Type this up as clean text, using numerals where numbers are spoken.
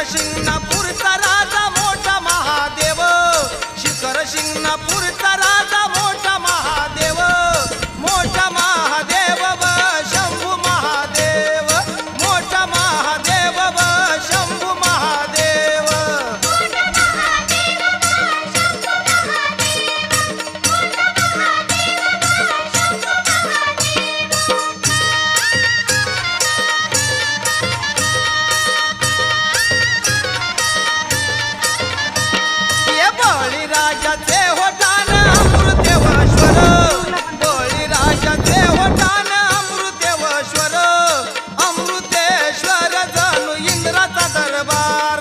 शिंगणापूरचा राजा मोठा महादेव, शिखर शिंगणापूरचा राजा मोठा महादेव, मोठा महादेव व शंभू महादेव, मोठा महादेव व शंभू महादेव. बळीराजाचे होठान अमृतेश्वर, बळीराजाचे होठान अमृतेश्वर, अमृतेश्वर जणू इंद्राचा दरबार.